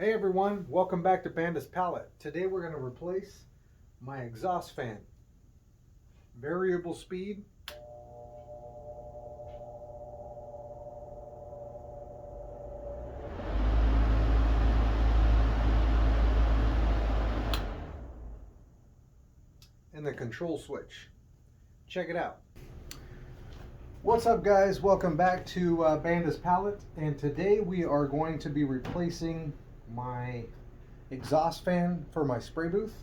Hey everyone, welcome back to Bandus Palette. Today we're going to replace my exhaust fan. Variable speed. And the control switch. Check it out. What's up guys, welcome back to Bandus Palette, and today we are going to be replacing my exhaust fan for my spray booth.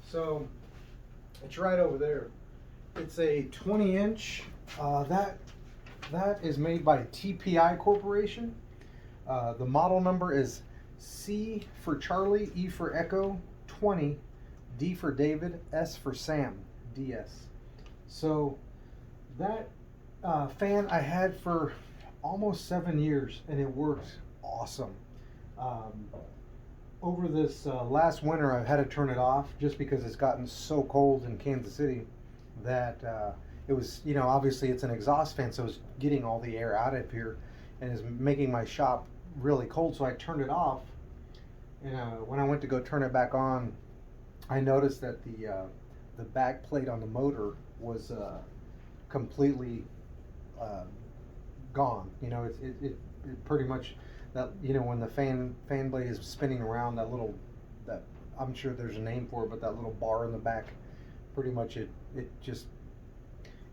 So it's right over there. It's a 20-inch. That is made by TPI Corporation. The model number is C for Charlie, E for Echo, 20, D for David, S for Sam, DS. So that fan I had for almost 7 years, and it works awesome. Over this last winter, I've had to turn it off just because it's gotten so cold in Kansas City that it was, obviously it's an exhaust fan, so it's getting all the air out of here and is making my shop really cold. So I turned it off, and when I went to go turn it back on, I noticed that the back plate on the motor was completely gone. It pretty much, that when the fan blade is spinning around, that I'm sure there's a name for it, but that little bar in the back, pretty much it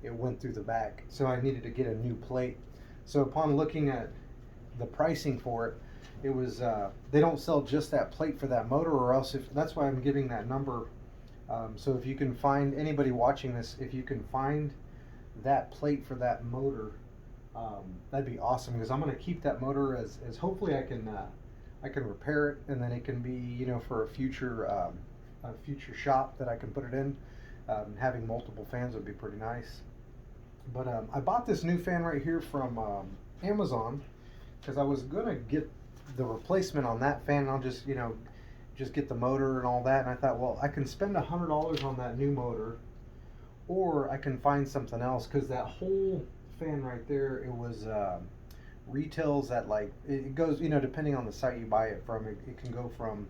went through the back. So I needed to get a new plate. So upon looking at the pricing for it, it was they don't sell just that plate for that motor, or else that's why I'm giving that number. So if you can find, anybody watching this, if you can find that plate for that motor, that'd be awesome, because I'm going to keep that motor as hopefully I can repair it, and then it can be for a future shop that I can put it in. Having multiple fans would be pretty nice. But I bought this new fan right here from Amazon, because I was going to get the replacement on that fan, and I'll just get the motor and all that. And I thought, well, I can spend $100 on that new motor, or I can find something else, because that whole fan right there, it was retails at, like, it goes, depending on the site you buy it from, it can go from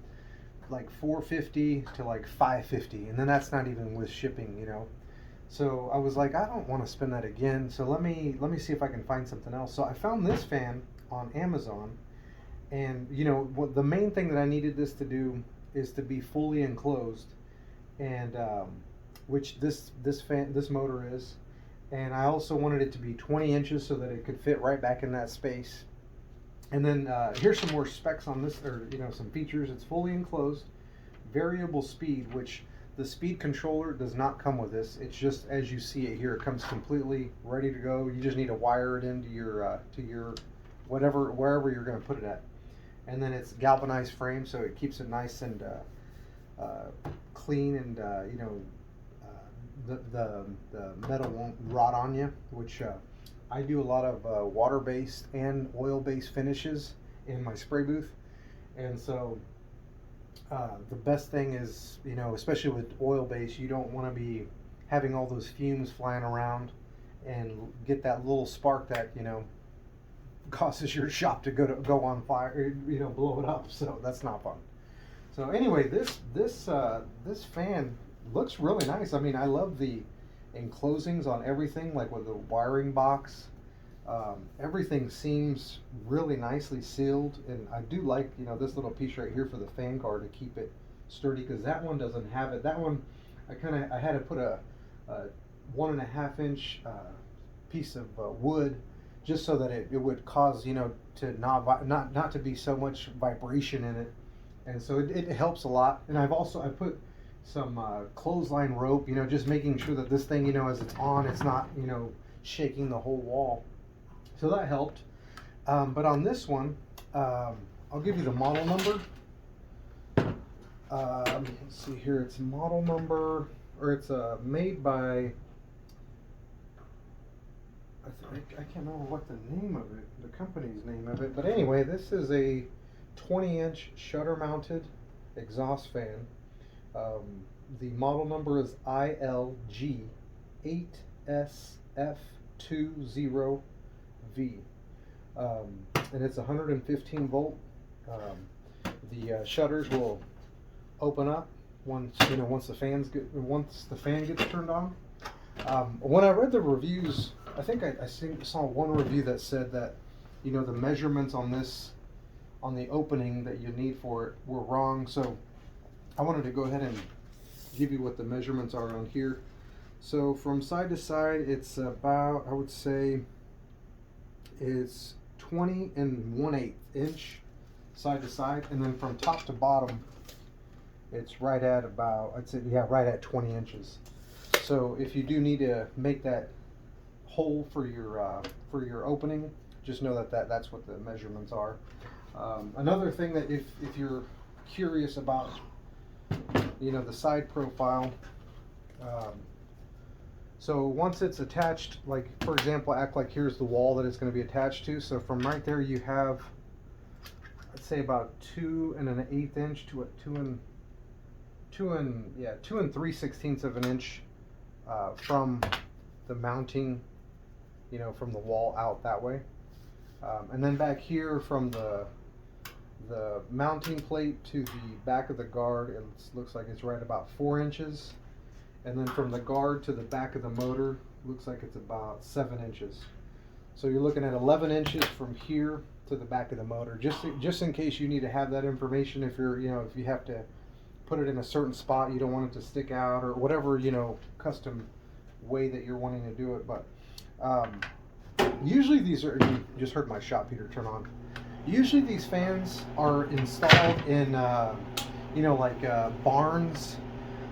like $450 to like $550, and then that's not even with shipping. So I was like, I don't want to spend that again, so let me see if I can find something else. So I found this fan on Amazon, and what the main thing that I needed this to do is to be fully enclosed, and which this motor is. And I also wanted it to be 20 inches so that it could fit right back in that space. And then here's some more specs on this, or some features. It's fully enclosed, variable speed, which the speed controller does not come with this. It's just as you see it here. It comes completely ready to go. You just need to wire it into your wherever you're going to put it at. And then it's galvanized frame, so it keeps it nice and clean, and the metal won't rot on you, which I do a lot of water-based and oil-based finishes in my spray booth. And so the best thing is, especially with oil-based, you don't want to be having all those fumes flying around and get that little spark that causes your shop to go on fire, blow it up. So that's not fun. So anyway, this fan looks really nice. I mean, I love the enclosings on everything, like with the wiring box. Everything seems really nicely sealed, and I do like this little piece right here for the fan guard to keep it sturdy, because that one doesn't have it. That one I had to put a 1.5 inch piece of wood, just so that it would cause to not to be so much vibration in it, and so it helps a lot. And I put some clothesline rope, just making sure that this thing, as it's on, it's not shaking the whole wall. So that helped. But on this one, I'll give you the model number. Let's see here. It's model number, or it's made by, I can't remember what the name of it, the company's name of it. But anyway, this is a 20-inch shutter mounted exhaust fan. The model number is ILG8SF 20V. And it's 115 volt. The shutters will open up once once the fan gets turned on. When I read the reviews, I think I saw one review that said that the measurements on the opening that you need for it were wrong. So I wanted to go ahead and give you what the measurements are on here. So from side to side, it's about, I would say, it's 20 1/8 inch side to side, and then from top to bottom, it's right at about, I'd say, yeah, right at 20 inches. So if you do need to make that hole for your opening, just know that's what the measurements are. Another thing that if you're curious about, the side profile. So once it's attached, like for example, act like here's the wall that it's going to be attached to. So from right there you have, I'd say about 2 1/8 inch to a 2 3/16 of an inch from the mounting, from the wall out that way. And then back here from the mounting plate to the back of the guard, it looks like it's right about 4 inches. And then from the guard to the back of the motor, looks like it's about 7 inches. So you're looking at 11 inches from here to the back of the motor, just in case you need to have that information. If you're, if you have to put it in a certain spot, you don't want it to stick out, or whatever, custom way that you're wanting to do it. But usually these are, you just heard my shop heater turn on. Usually these fans are installed in, like barns,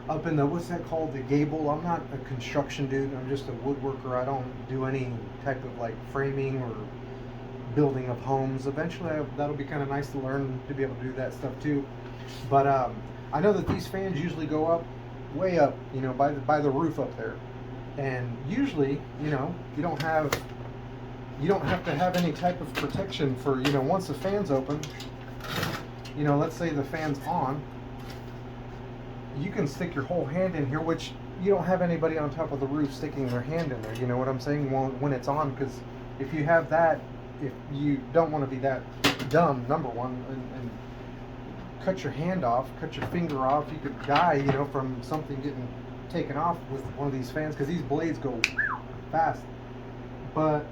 up in the, what's that called, the gable. I'm not a construction dude, I'm just a woodworker. I don't do any type of like framing or building of homes. Eventually that'll be kind of nice to learn to be able to do that stuff too. But I know that these fans usually go up, way up, by the roof up there. And usually, you don't have to have any type of protection for, once the fan's open, let's say the fan's on, you can stick your whole hand in here, which you don't have anybody on top of the roof sticking their hand in there, you know what I'm saying, when it's on. Because if you have that, if you don't want to be that dumb, number one, and cut your hand off, cut your finger off, you could die, from something getting taken off with one of these fans, because these blades go fast. But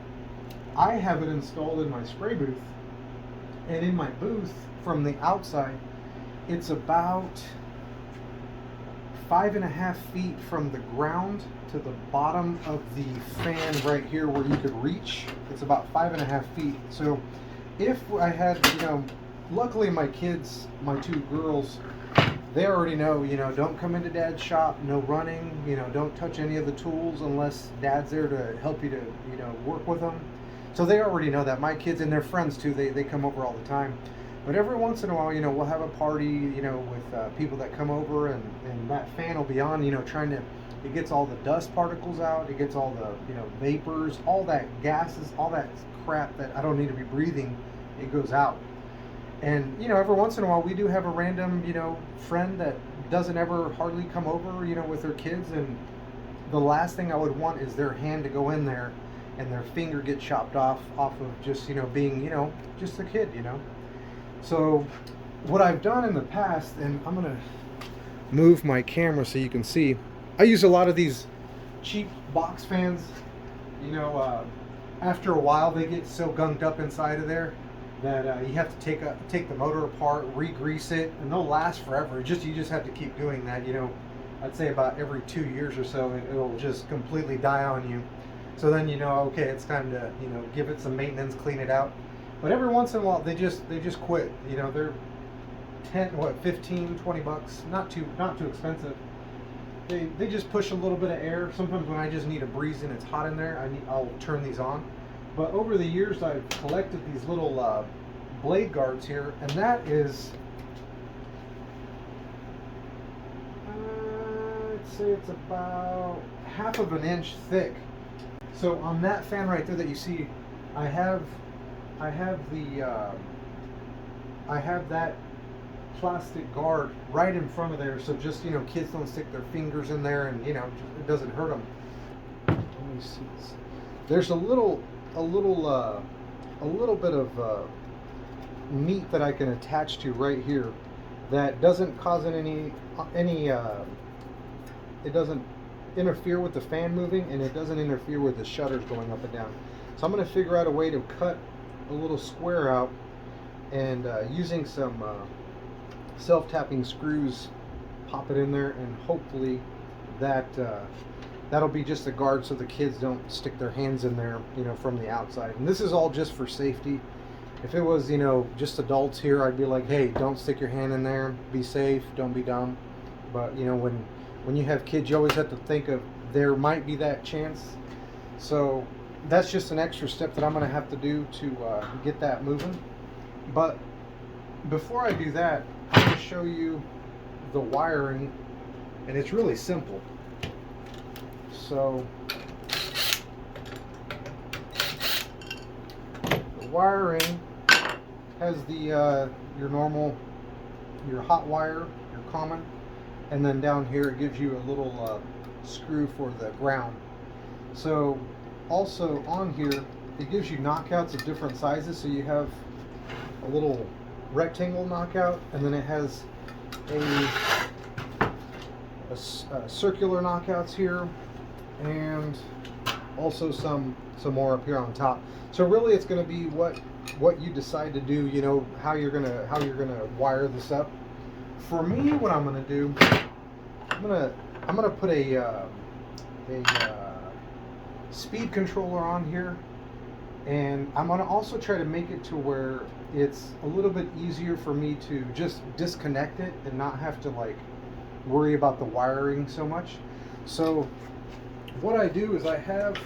I have it installed in my spray booth, and in my booth from the outside, it's about 5.5 feet from the ground to the bottom of the fan right here where you could reach. It's about 5.5 feet. So if I had, luckily my kids, my 2 girls, they already know, don't come into dad's shop, no running, don't touch any of the tools unless dad's there to help you to, work with them. So they already know that. My kids and their friends too, they come over all the time. But every once in a while, we'll have a party, with people that come over, and that fan will be on, it gets all the dust particles out, it gets all the, vapors, all that gases, all that crap that I don't need to be breathing, it goes out. And, every once in a while, we do have a random, friend that doesn't ever hardly come over, with their kids, and the last thing I would want is their hand to go in there and their finger get chopped off of just, being, just a kid, So what I've done in the past, and I'm going to move my camera so you can see, I use a lot of these cheap box fans. After a while they get so gunked up inside of there that you have to take the motor apart, re-grease it, and they'll last forever. You just have to keep doing that. I'd say about every 2 years or so it'll just completely die on you. So then okay, it's time to give it some maintenance, clean it out. But every once in a while they just quit. They're 15, 20 bucks, not too expensive. They just push a little bit of air. Sometimes when I just need a breeze and it's hot in there, I'll turn these on. But over the years I've collected these little blade guards here, and that is, I'd say it's about 1/2 inch thick. So on that fan right there that you see, I have that plastic guard right in front of there, so just kids don't stick their fingers in there, and it doesn't hurt them. Let me see this. there's a little bit of meat that I can attach to right here that doesn't cause any it doesn't interfere with the fan moving, and it doesn't interfere with the shutters going up and down. So I'm going to figure out a way to cut a little square out, and using some self-tapping screws, pop it in there, and hopefully that that'll be just a guard so the kids don't stick their hands in there, you know, from the outside. And this is all just for safety. If it was, you know, just adults here, I'd be like, hey, don't stick your hand in there, be safe, don't be dumb. But you know, when you have kids, you always have to think of there might be that chance. So that's just an extra step that I'm going to have to do to get that moving. But before I do that, I'm going to show you the wiring, and it's really simple. So the wiring has the your normal, your hot wire, your common, and then down here it gives you a little screw for the ground. So also on here it gives you knockouts of different sizes. So you have a little rectangle knockout, and then it has a circular knockouts here, and also some more up here on top. So really it's going to be what you decide to do, you know, how you're gonna wire this up. For me, what I'm gonna do, I'm gonna put a speed controller on here, and I'm gonna also try to make it to where it's a little bit easier for me to just disconnect it and not have to like worry about the wiring so much. So what I do is I have,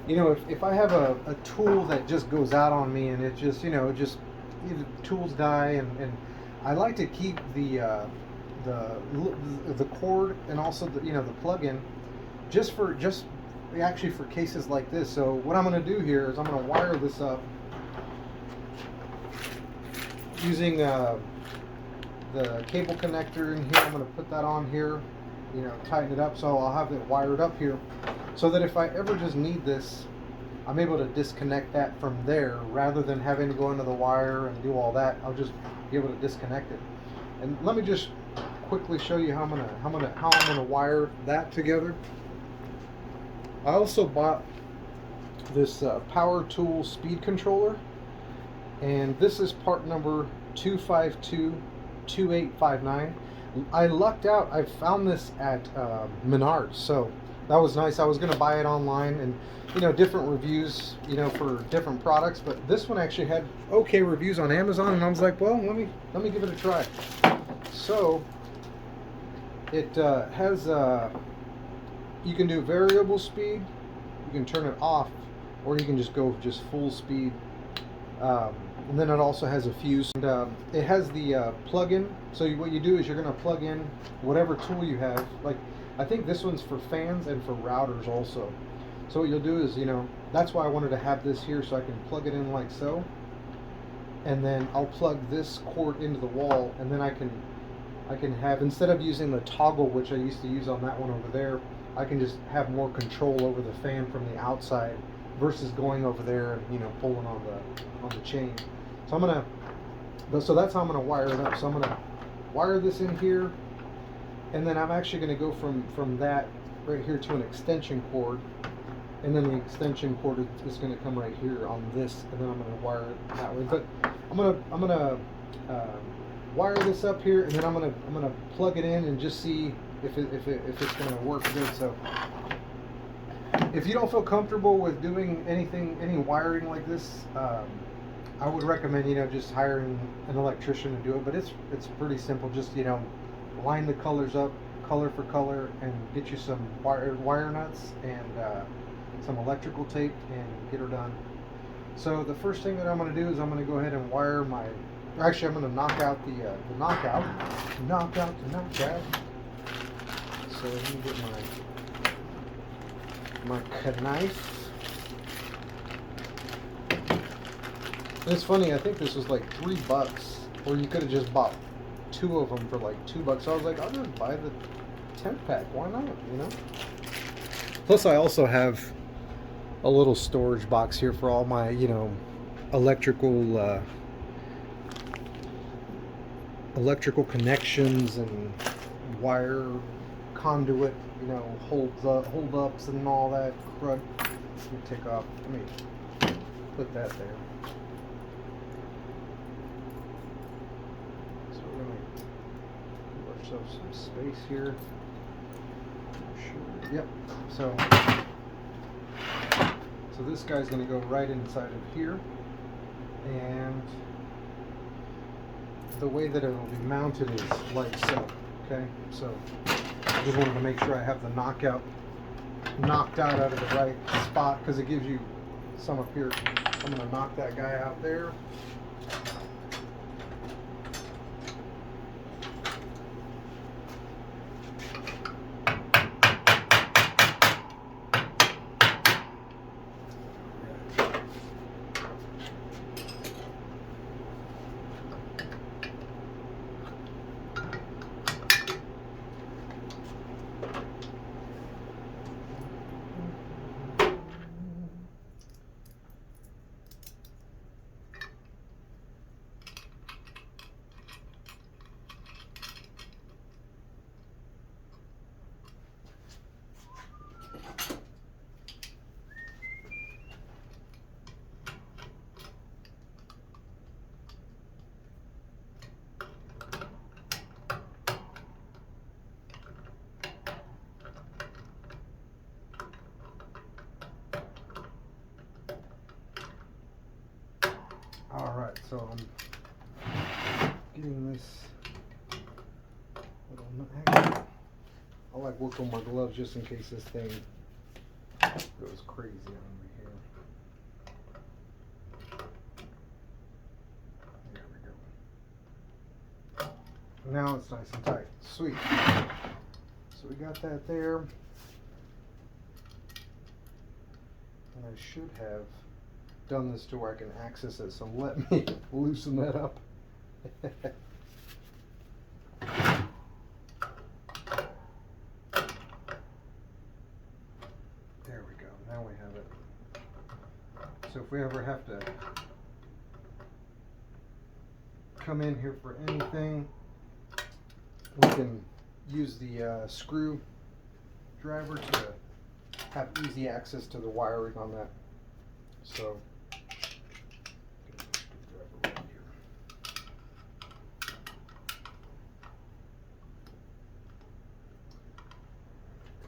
you know, if I have a tool that just goes out on me and it just, you know, either tools die, and I like to keep the cord and also the, you know, the plug-in just actually for cases like this. So what I'm going to do here is I'm going to wire this up using the cable connector in here. I'm going to put that on here, you know, tighten it up so I'll have it wired up here, so that if I ever just need this, I'm able to disconnect that from there rather than having to go into the wire and do all that. I'll just be able to disconnect it. And let me just quickly show you how I'm gonna wire that together. I also bought this Power Tool speed controller, and this is part number 2522859. I lucked out. I found this at Menards, so that was nice. I was going to buy it online, and you know, different reviews, you know, for different products, but this one actually had okay reviews on Amazon, and I was like, well, let me give it a try. So it has you can do variable speed, you can turn it off, or you can just go full speed. And then it also has a fuse, and it has the plug-in. So what you do is you're going to plug in whatever tool you have. Like, I think this one's for fans and for routers also. So what you'll do is, you know, that's why I wanted to have this here, so I can plug it in like so, and then I'll plug this cord into the wall, and then I can have, instead of using the toggle which I used to use on that one over there, I can just have more control over the fan from the outside versus going over there and, you know, pulling on the chain. So so that's how I'm gonna wire it up. So I'm gonna wire this in here, and then I'm actually gonna go from that right here to an extension cord, and then the extension cord is gonna come right here on this, and then I'm gonna wire it that way. But I'm gonna wire this up here, and then I'm gonna plug it in and just see if it's gonna work good. So if you don't feel comfortable with doing any wiring like this, I would recommend, you know, just hiring an electrician to do it. But it's pretty simple. Just, you know, line the colors up, color for color, and get you some wire nuts and some electrical tape, and get her done. So the first thing that I'm going to do is I'm going to go ahead and wire my. Actually, I'm going to knock out the knockout. Knock out the knockout. So let me get my knife. It's funny, I think this was like $3, or you could have just bought 2 of them for like $2. So I was like, I'll just buy the 10 pack. Why not? You know. Plus, I also have a little storage box here for all my, electrical electrical connections and wire conduit, hold ups and all that crud. Let me take off. Let me put that there. So we're gonna give ourselves some space here. Sure. Yep. So this guy's gonna go right inside of here, and the way that it'll be mounted is like so. Okay, so I just wanted to make sure I have the knockout knocked out of the right spot, because it gives you some up here. I'm going to knock that guy out there. Alright, so I'm getting this little nut. I like working with my gloves just in case this thing goes crazy on me here. There we go. Now it's nice and tight. Sweet. So we got that there. And I should have done this to where I can access it, so let me loosen that up. There we go, now we have it. So if we ever have to come in here for anything, we can use the screw driver to have easy access to the wiring on that. So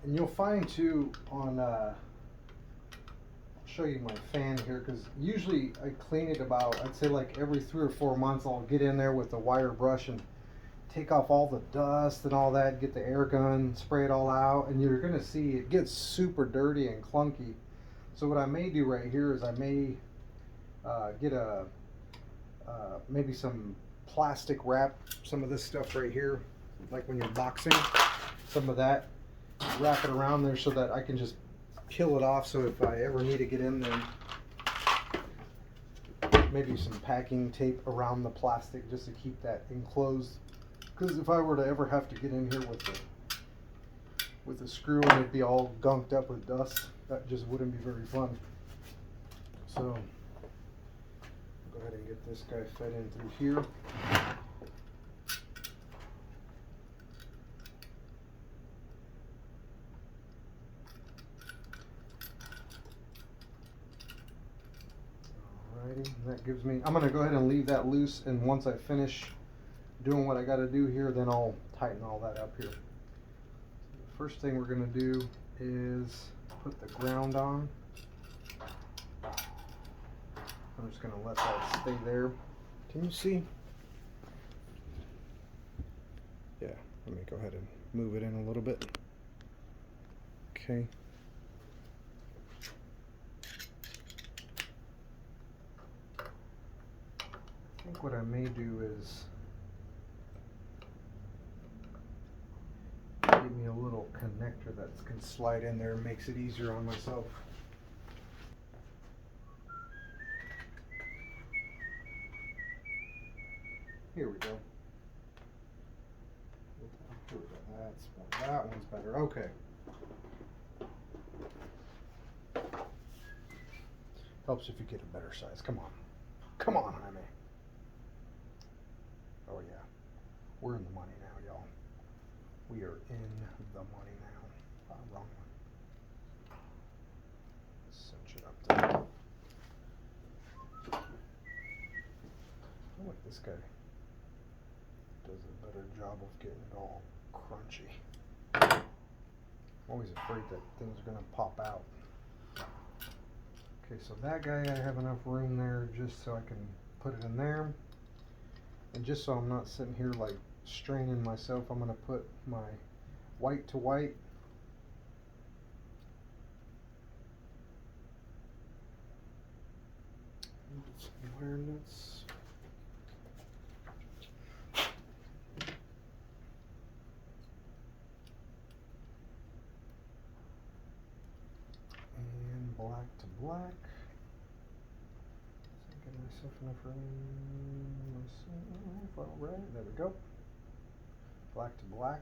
and you'll find too on I'll show you my fan here, because usually I clean it about, I'd say like every 3 or 4 months. I'll get in there with the wire brush and take off all the dust and all that, get the air gun, spray it all out, and you're gonna see it gets super dirty and clunky. So what I may do right here is I may get a maybe some plastic wrap, some of this stuff right here, like when you're boxing, some of that, wrap it around there so that I can just peel it off. So if I ever need to get in there, maybe some packing tape around the plastic just to keep that enclosed. Because if I were to ever have to get in here with the screw and it'd be all gunked up with dust, that just wouldn't be very fun. So go ahead and get this guy fed in through here. Alrighty, that gives me, I'm gonna go ahead and leave that loose, and once I finish doing what I gotta do here, then I'll tighten all that up here. The first thing we're gonna do is put the ground on. I'm just gonna let that stay there. Can you see? Yeah, let me go ahead and move it in a little bit. Okay. I think what I may do is give me a little connector that can slide in there, makes it easier on myself. Here we go. Here we go. That one's better. Okay. Helps if you get a better size. Come on. Come on, Jaime. Oh yeah. We're in the money now, y'all. We are in the money now. Wrong one. Cinch it up there. I like this guy. Does a better job of getting it all crunchy. I'm always afraid that things are going to pop out. Okay, so that guy, I have enough room there just so I can put it in there. And just so I'm not sitting here like straining myself, I'm going to put my white to white. Some wire nuts. And black to black. Give myself enough room. Myself, all right, there we go. Black to black.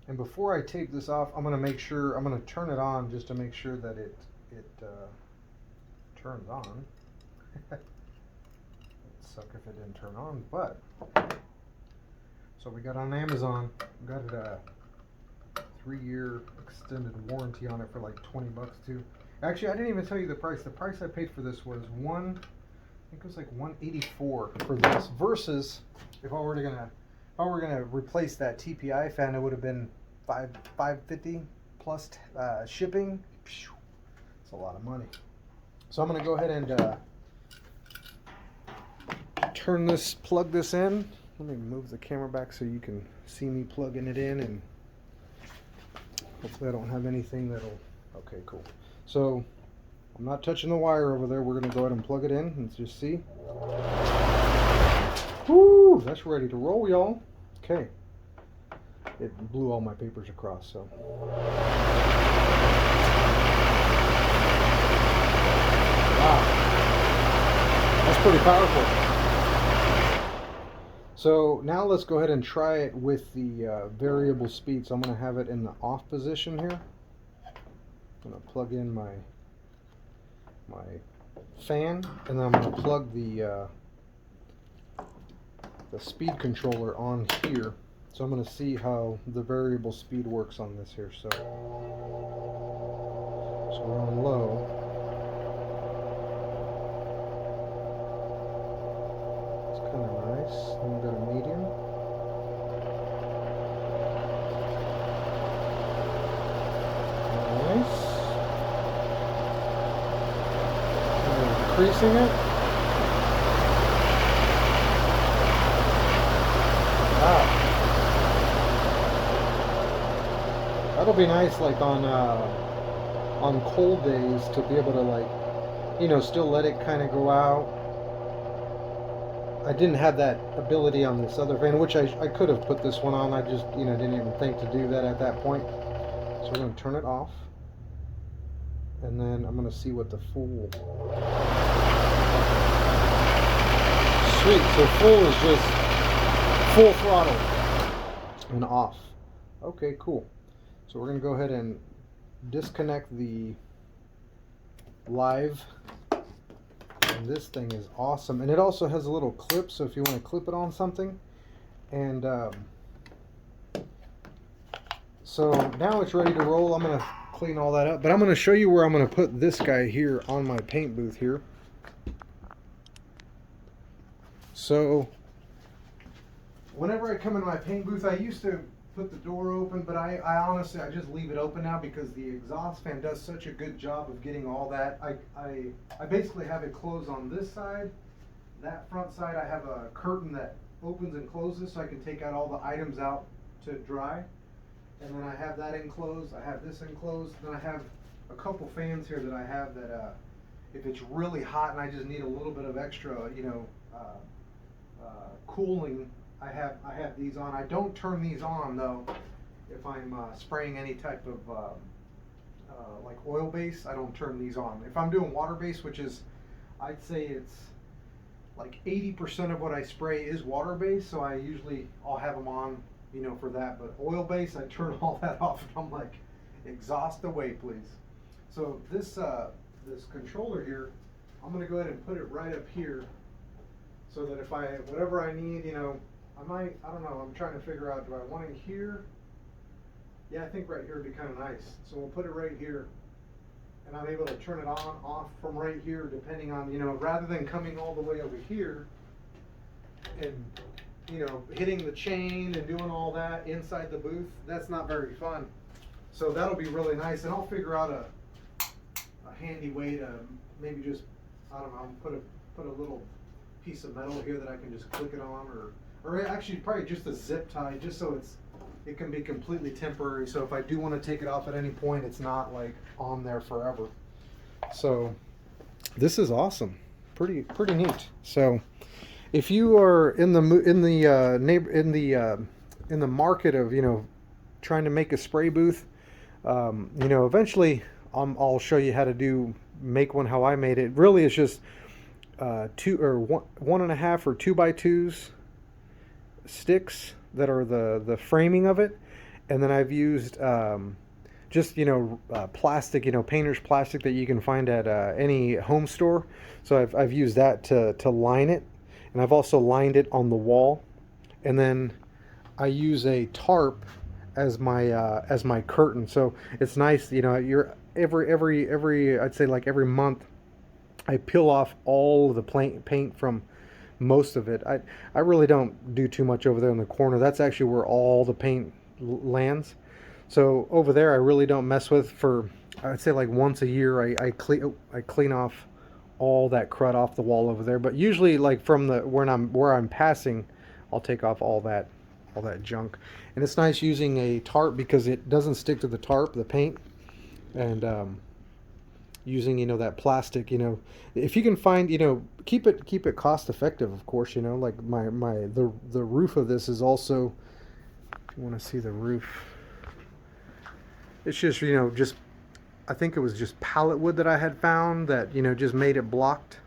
And before I tape this off, I'm going to make sure, I'm going to turn it on just to make sure that it turns on. It'd suck if it didn't turn on, but so we got on Amazon, we got it a 3-year extended warranty on it for like 20 bucks too. Actually, I didn't even tell you the price. The price I paid for this was I think it was like $184 for this, versus if I were gonna replace that TPI fan, it would have been $550 plus shipping. It's a lot of money. So I'm gonna go ahead and plug this in. Let me move the camera back so you can see me plugging it in, and hopefully I don't have anything that'll, okay, cool. So I'm not touching the wire over there. We're gonna go ahead and plug it in and just see. Woo, that's ready to roll, y'all. Okay. It blew all my papers across, so. Wow. That's pretty powerful. So now let's go ahead and try it with the variable speed. So I'm going to have it in the off position here. I'm going to plug in my fan, and then I'm going to plug the speed controller on here. So I'm going to see how the variable speed works on this here. So we're on low. It's kind of nice. Then we go to medium. Nice. And we're increasing it. Wow. That'll be nice, like on cold days, to be able to, like, you know, still let it kind of go out. I didn't have that ability on this other fan, which I could have put this one on. I just, you know, didn't even think to do that at that point. So we're going to turn it off, and then I'm going to see what the full. Sweet. So full is just full throttle and off. Okay, cool. So we're going to go ahead and disconnect the live. And this thing is awesome. And it also has a little clip, so if you want to clip it on something. And so now it's ready to roll. I'm going to clean all that up. But I'm going to show you where I'm going to put this guy here on my paint booth here. So whenever I come in my paint booth, I used to put the door open, but I honestly, I just leave it open now because the exhaust fan does such a good job of getting all that. I basically have it closed on this side. That front side, I have a curtain that opens and closes so I can take out all the items out to dry. And then I have that enclosed. I have this enclosed. Then I have a couple fans here that I have that if it's really hot and I just need a little bit of extra, you know, cooling, I have these on. I don't turn these on though if I'm spraying any type of like oil base. I don't turn these on. If I'm doing water base, which is, I'd say it's like 80% of what I spray is water base, so I'll have them on you know, for that. But oil base, I turn all that off, and I'm like, exhaust away, please. So this this controller here, I'm gonna go ahead and put it right up here, so that if I whatever I need, you know, I don't know. I'm trying to figure out, do I want it here? Yeah, I think right here would be kind of nice. So we'll put it right here, and I'm able to turn it on, off from right here, depending on, you know, rather than coming all the way over here and, you know, hitting the chain and doing all that inside the booth. That's not very fun. So that'll be really nice, and I'll figure out a handy way to maybe just, I don't know, put a little piece of metal here that I can just click it on, or actually probably just a zip tie, just so it can be completely temporary. So if I do want to take it off at any point, it's not like on there forever. So this is awesome, pretty neat. So if you are in the market of, you know, trying to make a spray booth, you know, eventually I'll show you how to make one how I made it. Really, it's just 1.5 or 2x2s sticks that are the framing of it, and then I've used just, you know, plastic, you know, painter's plastic that you can find at any home store. So I've used that to line it, and I've also lined it on the wall, and then I use a tarp as my curtain. So it's nice, you know, you're every I'd say like every month I peel off all of the paint from most of it. I really don't do too much over there in the corner. That's actually where all the paint lands. So over there I really don't mess with. For I'd say like once a year I clean off all that crud off the wall over there. But usually, like from where I'm passing, I'll take off all that junk. And it's nice using a tarp because it doesn't stick to the tarp, the paint, and using, you know, that plastic, you know, if you can find, you know, keep it cost effective, of course, you know, like the roof of this is also, if you want to see the roof, it's just, you know, just, I think it was just pallet wood that I had found that, you know, just made it blocked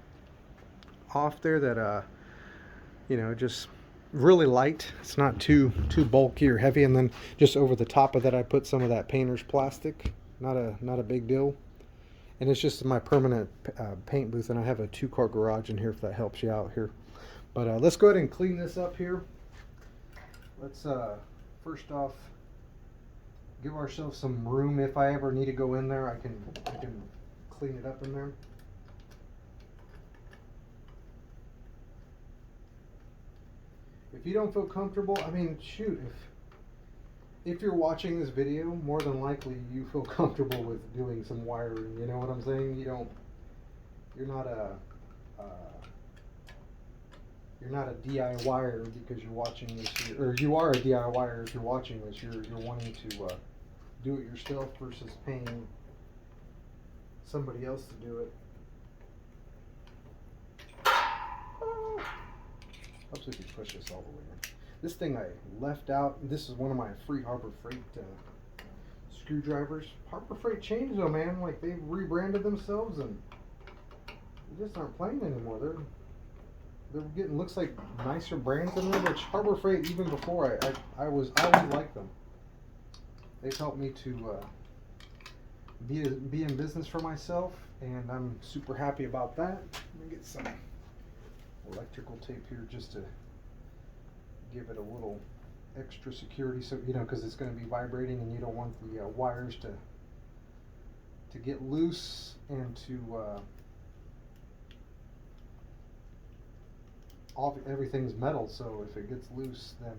off there, that you know, just really light. It's not too bulky or heavy. And then just over the top of that I put some of that painter's plastic. Not a big deal. And it's just my permanent paint booth, and I have a 2-car garage in here if that helps you out here. But let's go ahead and clean this up here. Let's first off give ourselves some room. If I ever need to go in there, I can clean it up in there. If you don't feel comfortable, I mean, shoot, if you're watching this video, more than likely you feel comfortable with doing some wiring. You know what I'm saying? You're not a DIYer because you're watching this, or you are a DIYer if you're watching this. You're wanting to do it yourself versus paying somebody else to do it. Helps if you push this all the way in. This thing I left out. This is one of my free Harbor Freight screwdrivers. Harbor Freight changed though, man. Like, they've rebranded themselves and they just aren't playing anymore. They're getting, looks like, nicer brands in there. Which Harbor Freight, even before I always liked them. They've helped me to be in business for myself, and I'm super happy about that. Let me get some electrical tape here just to give it a little extra security, so, you know, because it's going to be vibrating and you don't want the wires to get loose, and to everything's metal, so if it gets loose, then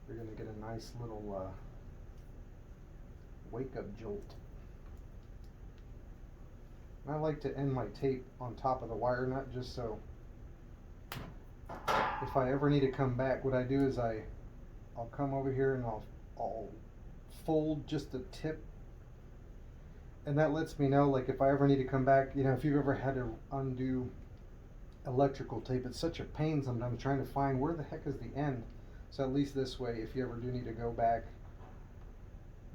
you're going to get a nice little wake-up jolt. And I like to end my tape on top of the wire nut, just so if I ever need to come back, what I do is I'll come over here and I'll fold just the tip, and that lets me know, like, if I ever need to come back, you know, if you've ever had to undo electrical tape, it's such a pain sometimes trying to find where the heck is the end. So at least this way, if you ever do need to go back,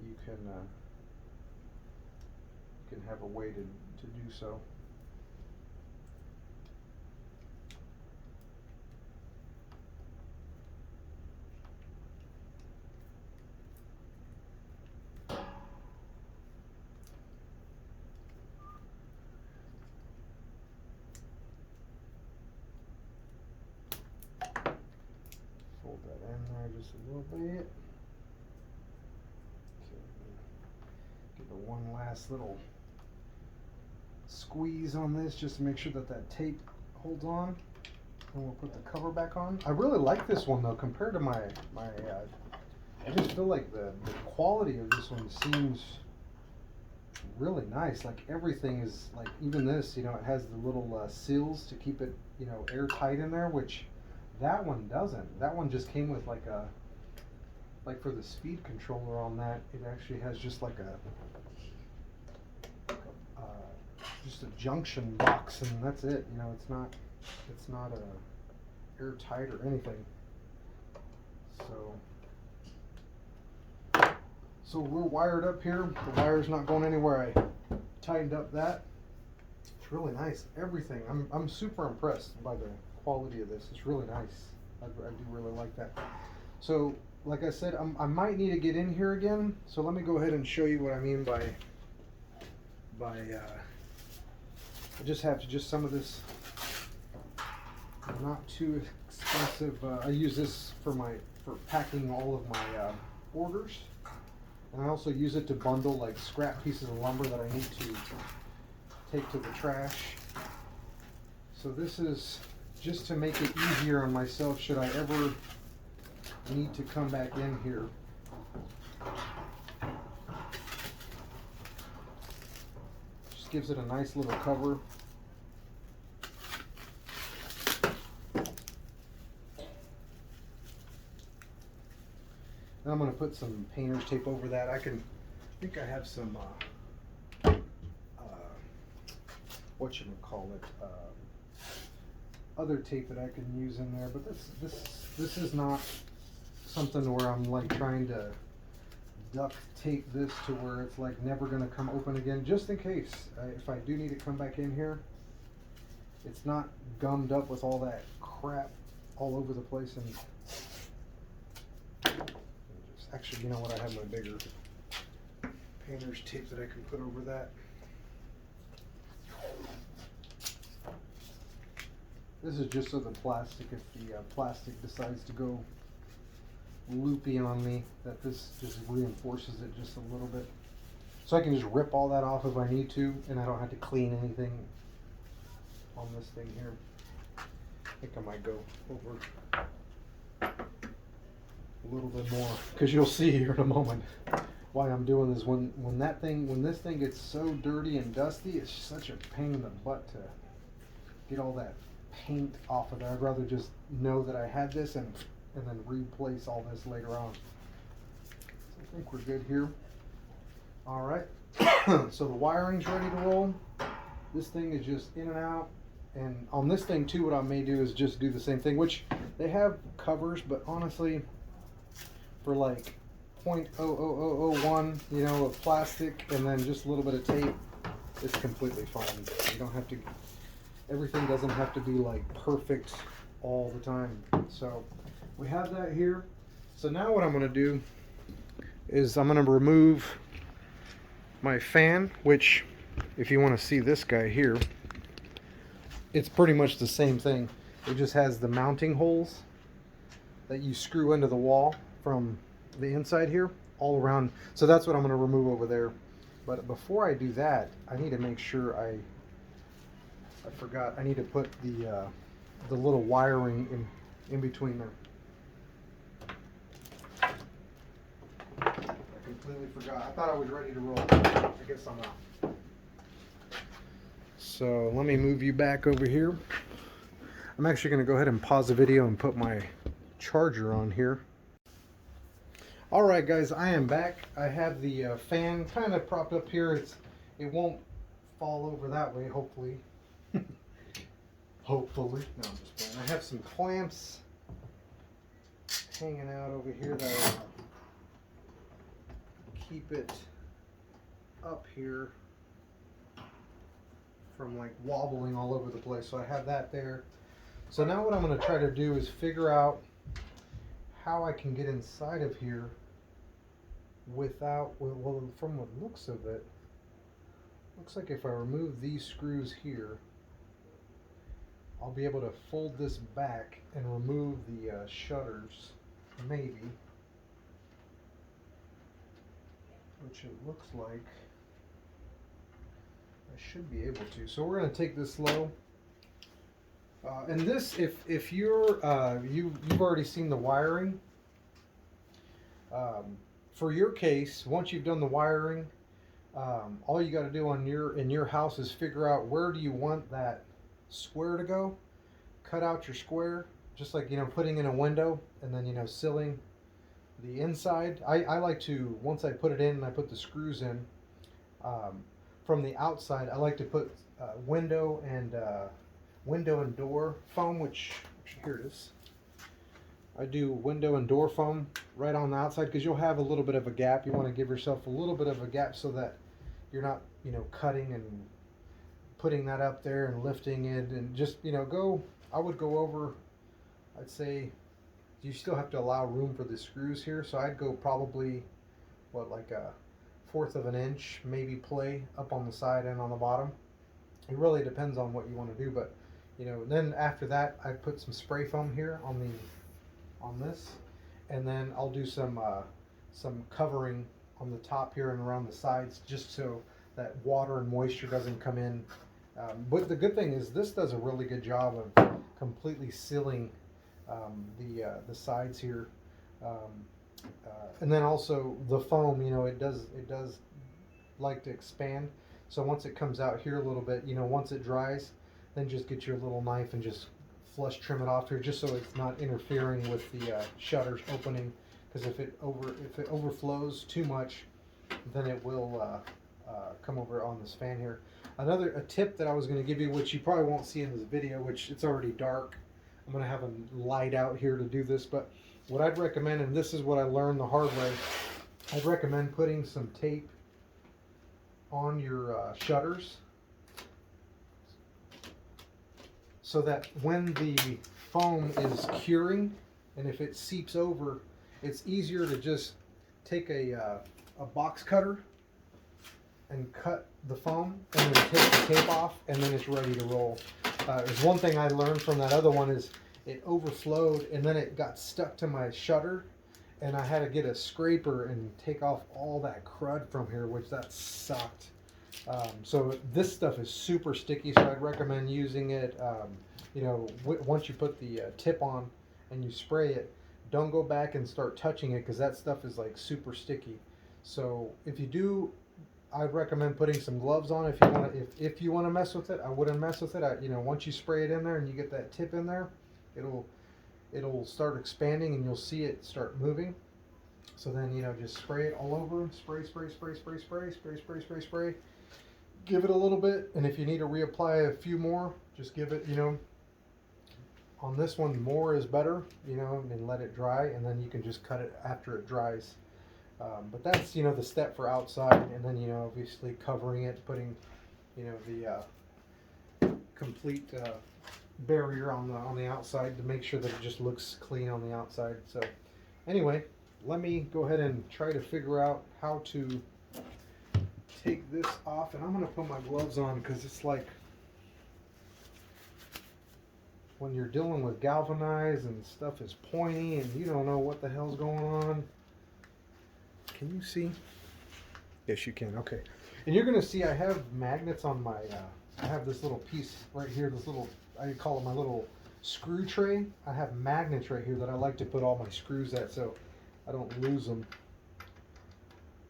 you can have a way to do so. Just a little bit. Okay. Give it one last little squeeze on this just to make sure that that tape holds on. And we'll put the cover back on. I really like this one though compared to my I just feel like the quality of this one seems really nice. Like everything is like, even this, you know, it has the little seals to keep it, you know, airtight in there, which that one doesn't. That one just came with like a, like for the speed controller on that, it actually has just like a just a junction box, and that's it. You know, it's not airtight or anything. So we're wired up here. The wire's not going anywhere. I tightened up that. It's really nice. Everything. I'm super impressed by the quality of this. It's really nice. I do really like that. So, like I said, I might need to get in here again. So let me go ahead and show you what I mean by I just have to just some of this not too expensive. I use this for packing all of my orders, and I also use it to bundle like scrap pieces of lumber that I need to take to the trash. So this is just to make it easier on myself should I ever need to come back in here. Just gives it a nice little cover. And I'm going to put some painter's tape over that. I think I have some other tape that I can use in there, but this is not something where I'm like trying to duct tape this to where it's like never going to come open again, just in case if I do need to come back in here, it's not gummed up with all that crap all over the place. And actually, you know what, I have my bigger painter's tape that I can put over that. This is just so the plastic, if the plastic decides to go loopy on me, that this just reinforces it just a little bit. So I can just rip all that off if I need to, and I don't have to clean anything on this thing here. I think I might go over a little bit more, because you'll see here in a moment why I'm doing this. When this thing gets so dirty and dusty, it's such a pain in the butt to get all that paint off of there. I'd rather just know that I had this and then replace all this later on. So I think we're good here. All right. So the wiring's ready to roll. This thing is just in and out. And on this thing too, what I may do is just do the same thing, which they have covers, but honestly, for like 0.00001, you know, of plastic and then just a little bit of tape, it's completely fine. You don't have to, everything doesn't have to be like perfect all the time. So we have that here. So now what I'm going to do is I'm going to remove my fan, which if you want to see this guy here, it's pretty much the same thing. It just has the mounting holes that you screw into the wall from the inside here all around. So that's what I'm going to remove over there. But before I do that, I need to make sure I forgot. I need to put the little wiring in between there. I completely forgot. I thought I was ready to roll. I guess I'm not. So let me move you back over here. I'm actually going to go ahead and pause the video and put my charger on here. Alright guys, I am back. I have the fan kind of propped up here. It won't fall over that way, hopefully. Hopefully. No, I'm just playing. I have some clamps hanging out over here that keep it up here from like wobbling all over the place. So I have that there. So now what I'm going to try to do is figure out how I can get inside of here without, well, from the looks of it, looks like if I remove these screws here, I'll be able to fold this back and remove the shutters, maybe. which it looks like I should be able to. So we're going to take this low. And this, if you're you've already seen the wiring. For your case, once you've done the wiring, all you got to do in your house is figure out where do you want that square to go. Cut out your square, just like putting in a window, and then sealing the inside. I like to, once I put it in and I put the screws in, from the outside I like to put window and door foam, which here it is. I do window and door foam right on the outside because you'll have a little bit of a gap. You want to give yourself a little bit of a gap so that you're not cutting and putting that up there and lifting it, and just I would go over, I'd say you still have to allow room for the screws here, so I'd go probably like a 1/4 of an inch, maybe play up on the side and on the bottom. It really depends on what you want to do, but then after that I put some spray foam here on this, and then I'll do some covering on the top here and around the sides, just so that water and moisture doesn't come in. But the good thing is this does a really good job of completely sealing the sides here, and then also the foam. It does like to expand. So once it comes out here a little bit, once it dries, then just get your little knife and just flush trim it off here, just so it's not interfering with the shutters opening. Because if it overflows too much, then it will come over on this fan here. A tip that I was going to give you, which you probably won't see in this video, which it's already dark. I'm going to have a light out here to do this, but what I'd recommend, and this is what I learned the hard way, I'd recommend putting some tape on your shutters, so that when the foam is curing and if it seeps over, it's easier to just take a box cutter and cut the foam and then take the tape off, and then it's ready to roll. There's one thing I learned from that other one is it overflowed and then it got stuck to my shutter, and I had to get a scraper and take off all that crud from here, which that sucked. So this stuff is super sticky, so I'd recommend using it. Once you put the tip on and you spray it, don't go back and start touching it, because that stuff is like super sticky. So if you do, I'd recommend putting some gloves on if you want to mess with it. I wouldn't mess with it. Once you spray it in there and you get that tip in there, it'll start expanding and you'll see it start moving. So then just spray it all over. Spray. Give it a little bit, and if you need to reapply a few more, just give it. On this one, more is better. And let it dry, and then you can just cut it after it dries. But that's the step for outside, and then obviously covering it, putting the complete barrier on the outside to make sure that it just looks clean on the outside. So anyway, let me go ahead and try to figure out how to take this off, and I'm going to put my gloves on, because it's like when you're dealing with galvanized and stuff is pointy and you don't know what the hell's going on. Can you see? Yes, you can. Okay. And you're going to see I have magnets on my, I have this little piece right here, this little, I call it my little screw tray. I have magnets right here that I like to put all my screws at so I don't lose them.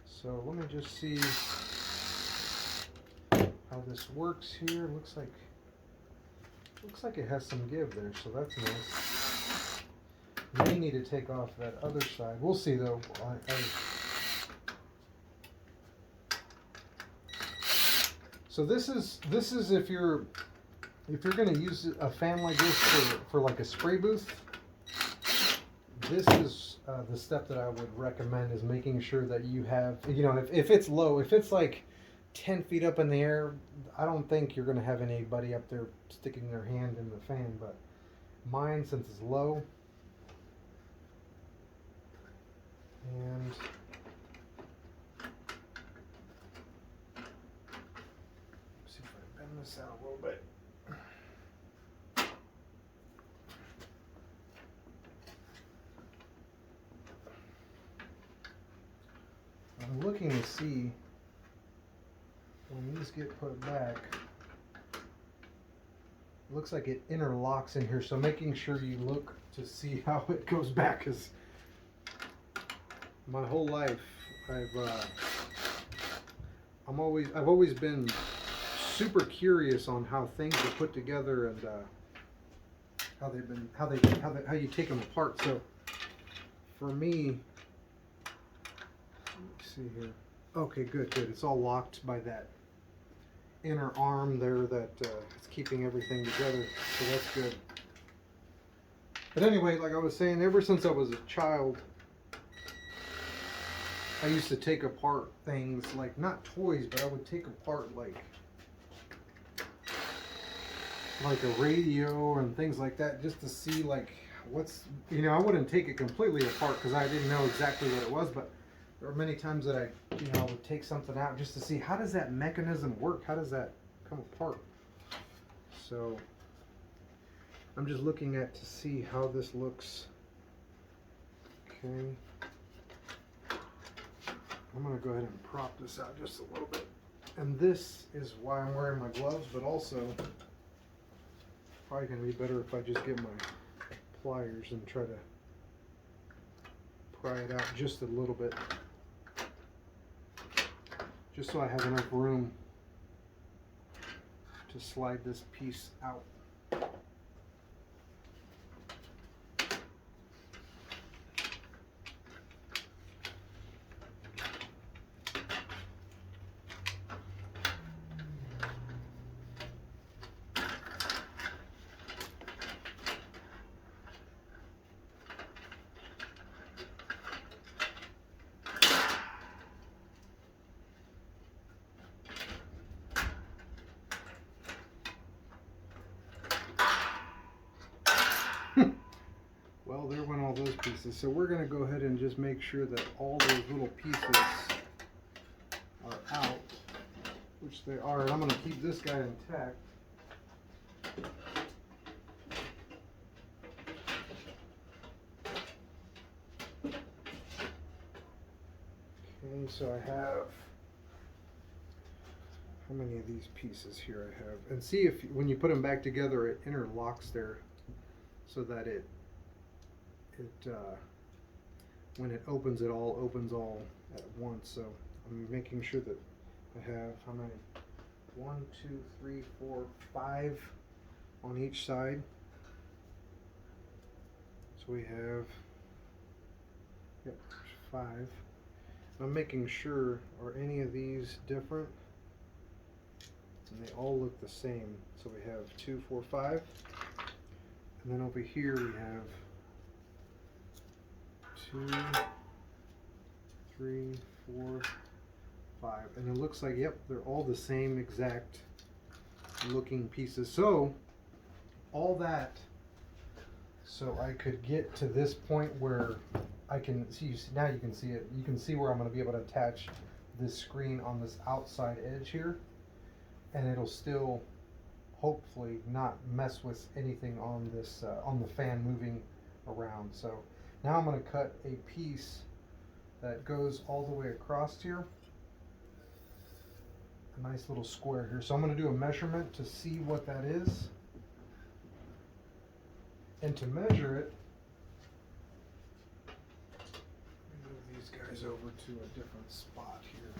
So let me just see how this works here. Looks like it has some give there, so that's nice. May need to take off that other side. We'll see though. So this is if you're going to use a fan like this for like a spray booth. This is the step that I would recommend, is making sure that you have, if it's low, if it's like 10 feet up in the air, I don't think you're going to have anybody up there sticking their hand in the fan, but mine, since it's low, and see if I bend this out a little bit. I'm looking to see when these get put back. Looks like it interlocks in here, so making sure you look to see how it goes back, because my whole life I've always been super curious on how things are put together and how you take them apart. So for me, let's see here. Okay, good. It's all locked by that inner arm there that it's keeping everything together, so that's good. But anyway, like I was saying, ever since I was a child, I used to take apart things, like not toys, but I would take apart like a radio and things like that, just to see like what's, I wouldn't take it completely apart because I didn't know exactly what it was, but there were many times that I would take something out just to see how does that mechanism work, how does that come apart. So I'm just looking at to see how this looks. Okay, I'm gonna go ahead and prop this out just a little bit, and this is why I'm wearing my gloves, but also probably gonna be better if I just get my pliers and try to pry it out just a little bit, just so I have enough room to slide this piece out. Well, there went all those pieces. So we're going to go ahead and just make sure that all those little pieces are out, which they are. And I'm going to keep this guy intact. Okay, so I have, how many of these pieces here I have? And see if when you put them back together, it interlocks there so that when it opens, it all opens all at once. So I'm making sure that I have, how many? 1, 2, 3, 4, 5 on each side. So we have, yep, 5. I'm making sure, are any of these different? And they all look the same. So we have 2, 4, 5. And then over here we have 2, 3, 4, 5. And it looks like, yep, they're all the same exact looking pieces. So all that, so I could get to this point where I can see, now you can see it. You can see where I'm going to be able to attach this screen on this outside edge here, and it'll still hopefully not mess with anything on this on the fan moving around. So now I'm going to cut a piece that goes all the way across here, a nice little square here. So I'm going to do a measurement to see what that is, and to measure it, move these guys over to a different spot here.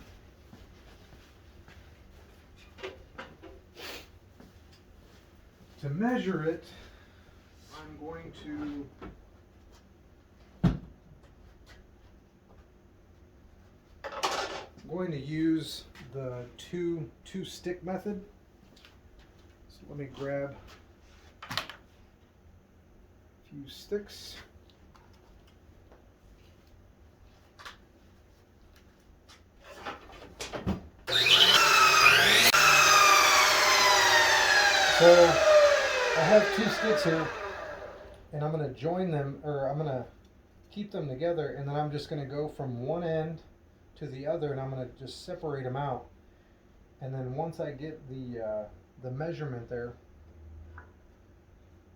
To measure it, I'm going to use the two stick method. So let me grab a few sticks. So I have 2 sticks here, and I'm going to join them, or I'm going to keep them together, and then I'm just going to go from one end to the other, and I'm going to just separate them out. And then once I get the measurement there,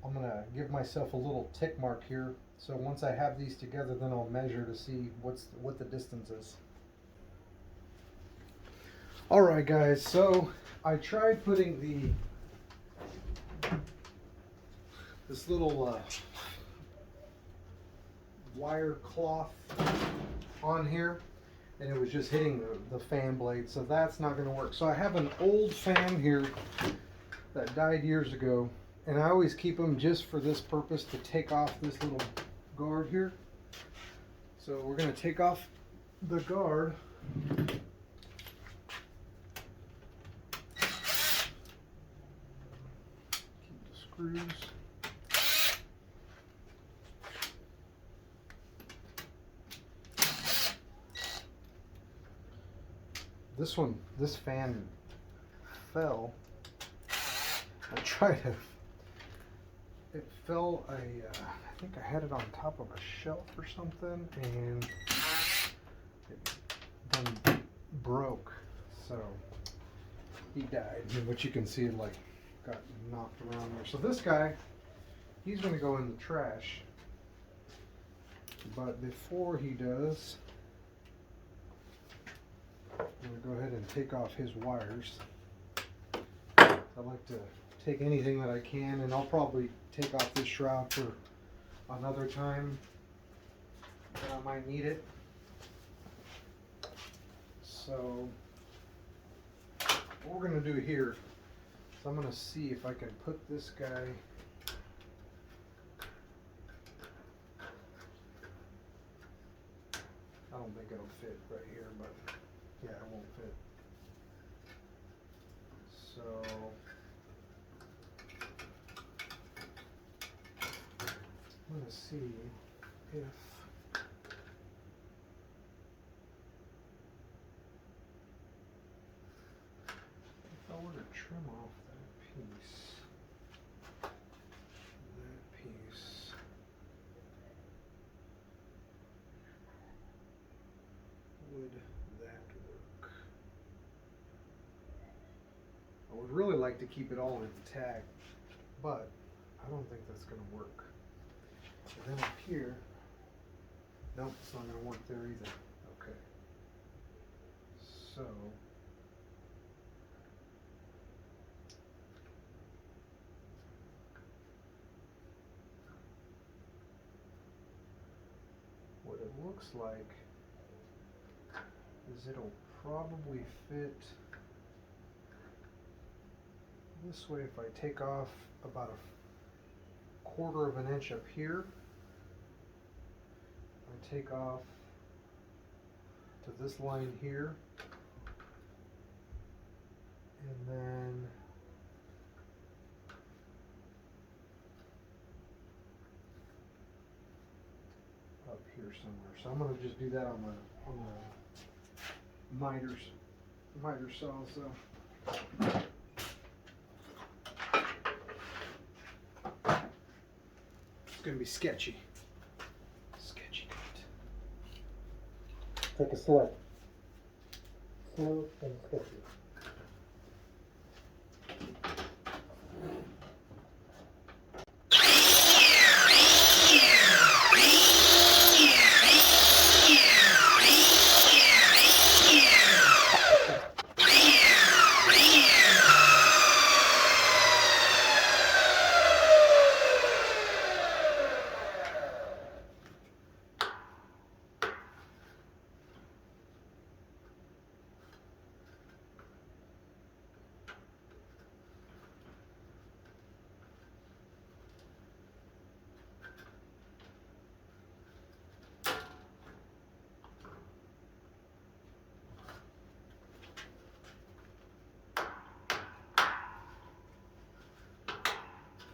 I'm going to give myself a little tick mark here. So once I have these together, then I'll measure to see what the distance is. Alright guys, so I tried putting this little wire cloth on here, and it was just hitting the fan blade, so that's not going to work. So I have an old fan here that died years ago, and I always keep them just for this purpose, to take off this little guard here. So we're going to take off the guard. Keep the screws. This fan fell. I tried to, it fell, I think I had it on top of a shelf or something, and it then broke, so he died. But you can see it like got knocked around there. So this guy, he's gonna go in the trash, but before he does, I'm going to go ahead and take off his wires. I like to take anything that I can, and I'll probably take off this shroud for another time that I might need it. So what we're going to do here is I'm going to see if I can put this guy I don't think it'll fit right here, but yeah, it won't fit. So I'm going to see if I were to trim off that piece, would that work? I would really like to keep it all intact, but I don't think that's going to work. And then up here, nope, it's not going to work there either. Okay. So what it looks like is it'll probably fit this way. If I take off about a quarter of an inch up here, I take off to this line here, and then up here somewhere. So I'm going to just do that on the miter saw. So it's going to be sketchy. Sketchy cut. Take a select. Smooth and sketchy.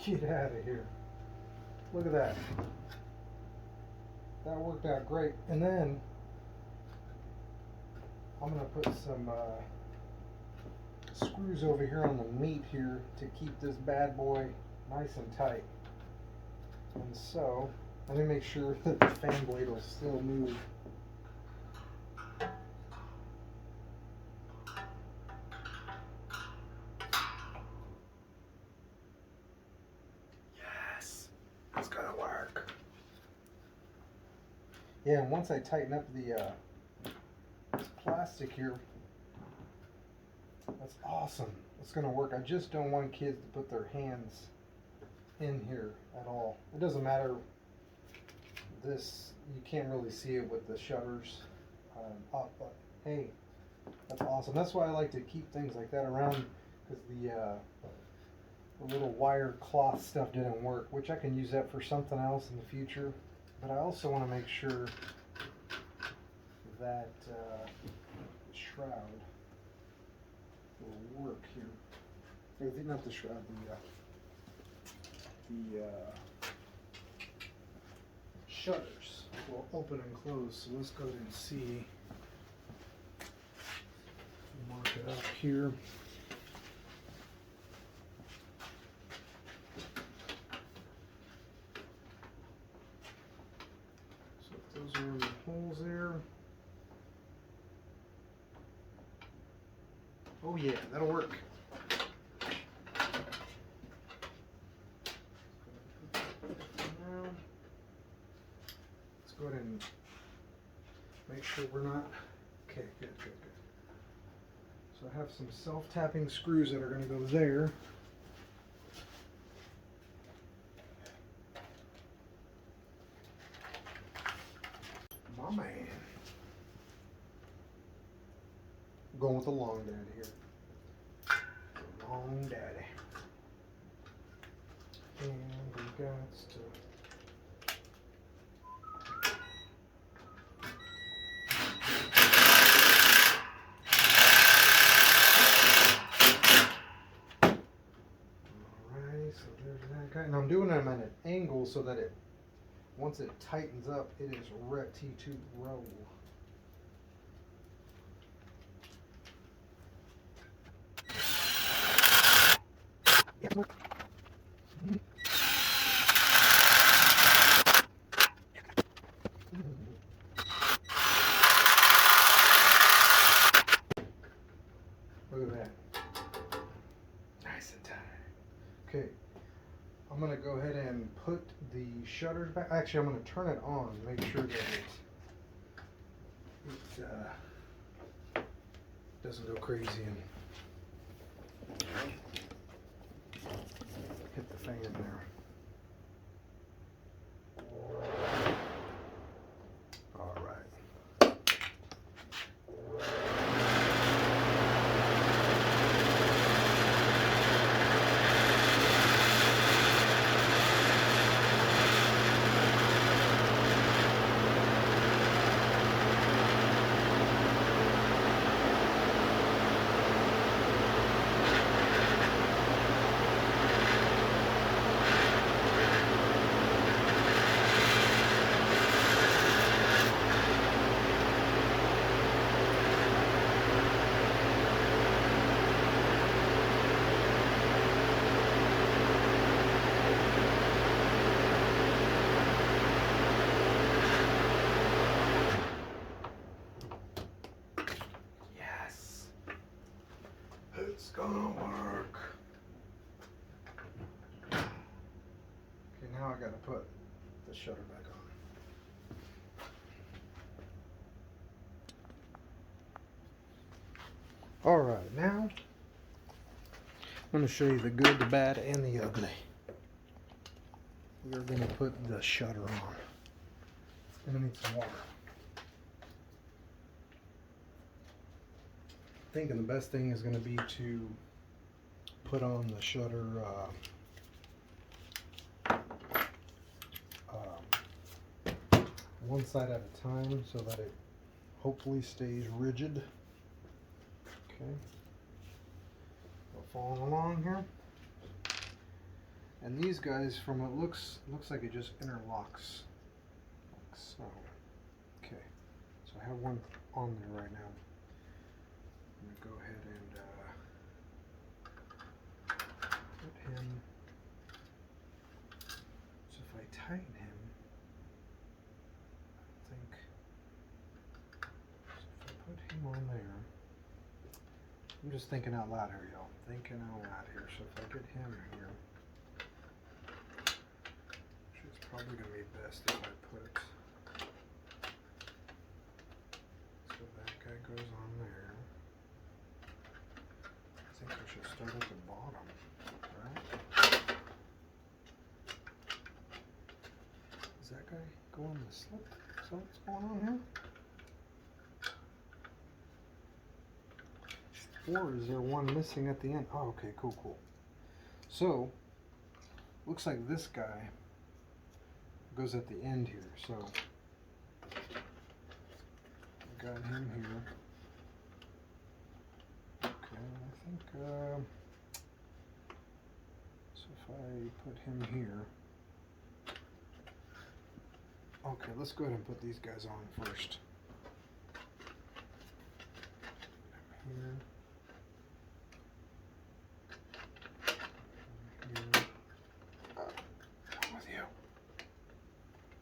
Get out of here. Look at that. That worked out great. And then I'm going to put some screws over here on the meat here to keep this bad boy nice and tight. And so let me make sure that the fan blade will still move. Yes, it's gonna work. Yeah, and once I tighten up the this plastic here, That's awesome. It's gonna work. I just don't want kids to put their hands in here at all. It doesn't matter. This, you can't really see it with the shutters up, but hey, that's awesome. That's why I like to keep things like that around, because the little wire cloth stuff didn't work, which I can use that for something else in the future. But I also want to make sure that the shroud will work here. I think not the shroud, the shutters will open and close. So let's go ahead and see. Mark it up here. So if those are the holes there. Oh yeah, that'll work. Let's go ahead and make sure we're not. Okay, good. So I have some self-tapping screws that are going to go there. My man. I'm going with the long daddy here. Long daddy. And we got to. So there's that guy, and I'm doing them at an angle so that it, once it tightens up, it is ready to roll. Look at that. Nice and tight. Okay. I'm going to go ahead and put the shutters back. Actually, I'm going to turn it on to make sure that it doesn't go crazy and hit the fan there. All right. It's gonna work. Okay, now I gotta put the shutter back on. Alright, now I'm gonna show you the good, the bad, and the ugly. We're gonna put the shutter on. It's gonna need some water. Thinking the best thing is going to be to put on the shutter one side at a time so that it hopefully stays rigid. Okay, we're following along here, and these guys, from what looks like it just interlocks like so. Okay, so I have one on there right now. I'm going to go ahead and put him, so if I tighten him, I think, so if I put him on there, I'm just thinking out loud here, y'all, thinking out loud here, so if I get him here, which is probably going to be best if I put, so that guy goes on there. what's going on here? Or is there one missing at the end? Oh, okay, cool, cool. So, looks like this guy goes at the end here. So, I got him here. Okay, I think, so if I put him here. Okay, let's go ahead and put these guys on first. Here. Here. What's with you?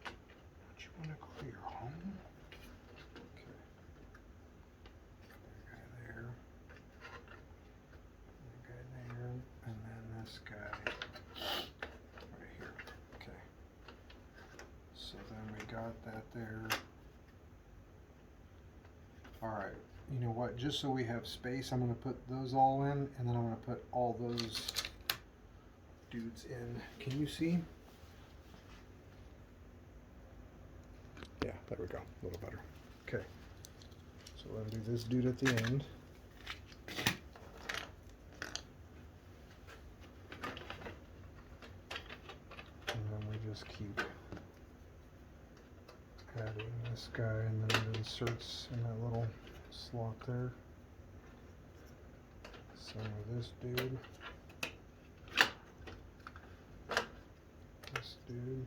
Don't you want to clear home? Okay. That guy there. That guy there. And then this guy right here. Okay. So then we got that there. Alright, you know what? Just so we have space, I'm going to put those all in, and then I'm going to put all those dudes in. Can you see? Yeah, there we go. A little better. Okay. So we're going to do this dude at the end. And then we just keep adding this guy, and then it inserts in that little slot there. Same with this dude. This dude.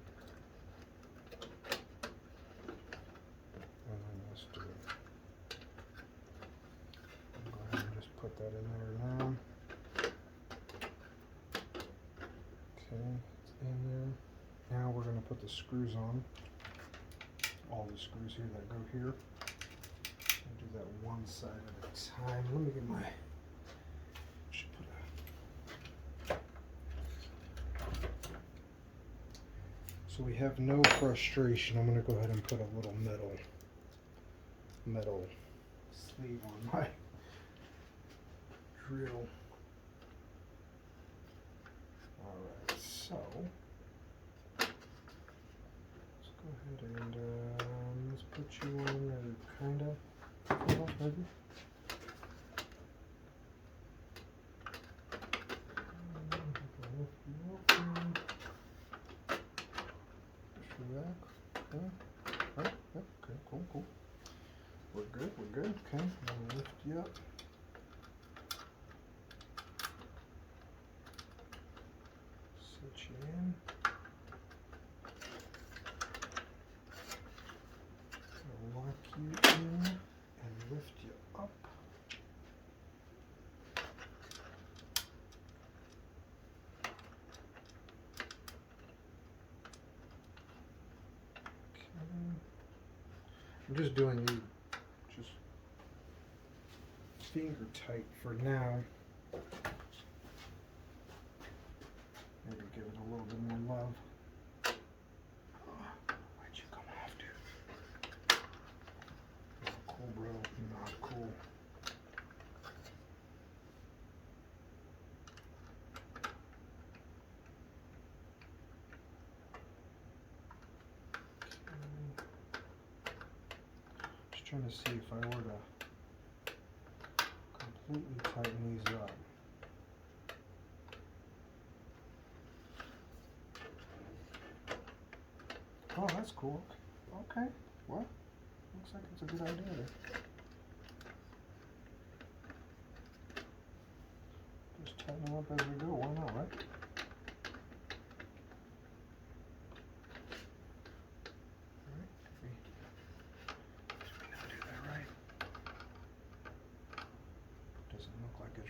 And then this dude. I'll go ahead and just put that in there now. Okay, it's in there. Now we're going to put the screws on. All the screws here that go here. I'll do that one side at a time. Let me get my. Should put a. So we have no frustration. I'm going to go ahead and put a little metal sleeve on my drill. All right, so let's go ahead and let's put you on there, kinda, maybe. Okay, cool. We're good. Okay, I'll lift you up. Set you in. I'll lock you in and lift you up. I'm just doing you just finger tight for now. Maybe give it a little bit more love. Why'd you come off, dude? Not cool, bro. Not cool. Trying to see if I were to completely tighten these up. Oh, that's cool. Okay, well, looks like it's a good idea there. Just tighten them up as we go, why not, right?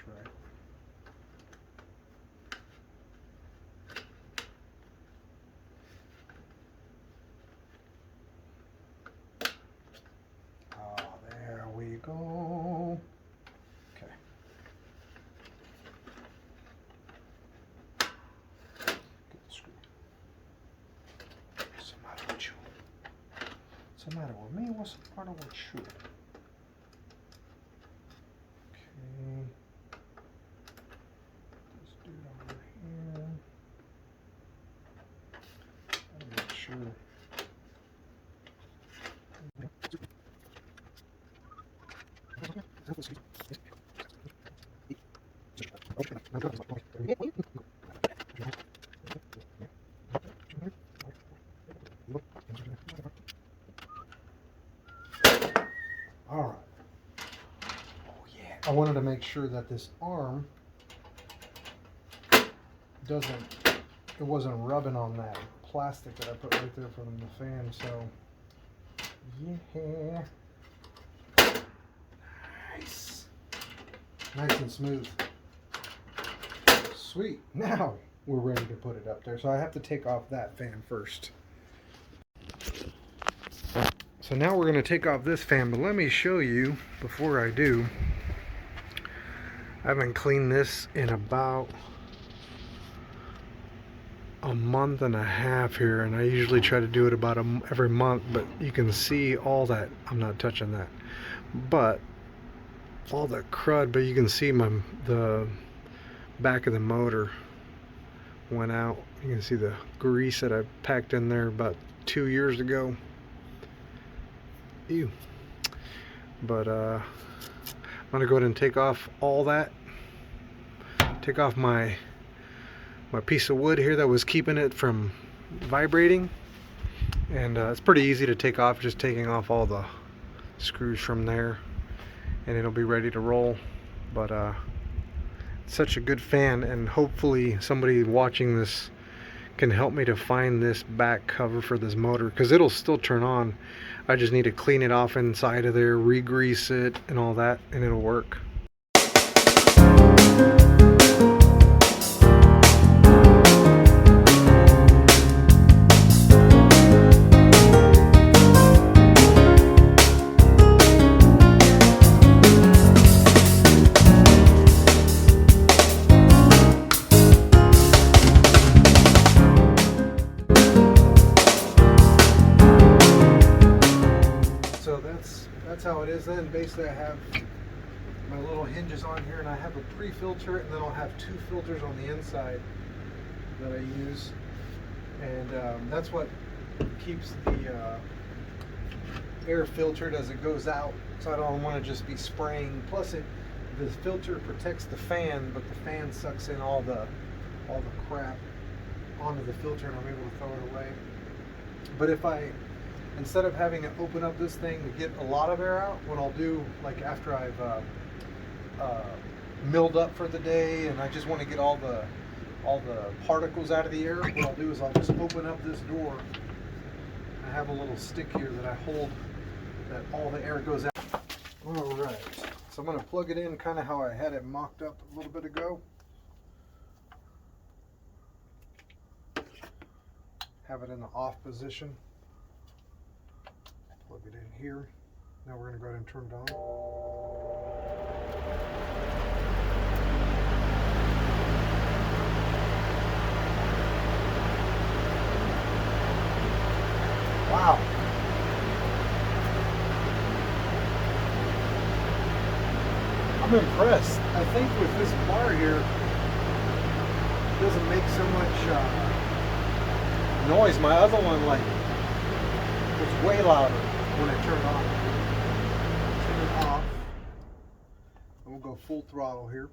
Right. Oh, there we go. Okay. Get the screw. What's the matter with you? What's the matter with me? What's the matter with you? Okay. Sure. All right. Oh yeah. I wanted to make sure that this arm it wasn't rubbing on that plastic that I put right there from the fan, so yeah. Nice. Nice and smooth. Sweet. Now we're ready to put it up there. So I have to take off that fan first. So now we're going to take off this fan, but let me show you before I do. I haven't cleaned this in about a month and a half here, and I usually try to do it about every month, but you can see all that. I'm not touching that, but all the crud, but you can see the back of the motor went out. You can see the grease that I packed in there about 2 years ago. Ew. But I'm gonna go ahead and take off all that. Take off my piece of wood here that was keeping it from vibrating, and it's pretty easy to take off, just taking off all the screws from there, and it'll be ready to roll. But it's such a good fan, and hopefully somebody watching this can help me to find this back cover for this motor, because it'll still turn on. I just need to clean it off inside of there, re-grease it and all that, and it'll work. That's how it is then. Basically I have my little hinges on here, and I have a pre-filter, and then I'll have 2 filters on the inside that I use, and that's what keeps the air filtered as it goes out, so I don't want to just be spraying. Plus the filter protects the fan, but the fan sucks in all the crap onto the filter, and I'm able to throw it away. But instead of having to open up this thing to get a lot of air out, what I'll do, like after I've milled up for the day and I just want to get all the particles out of the air, what I'll do is I'll just open up this door. I have a little stick here that I hold that all the air goes out. All right, so I'm going to plug it in kind of how I had it mocked up a little bit ago. Have it in the off position. Plug it in here. Now we're going to go ahead and turn it on. Wow. I'm impressed. I think with this bar here, it doesn't make so much noise. My other one, like, was way louder when I turned on. Turn it off. And we'll go full throttle here.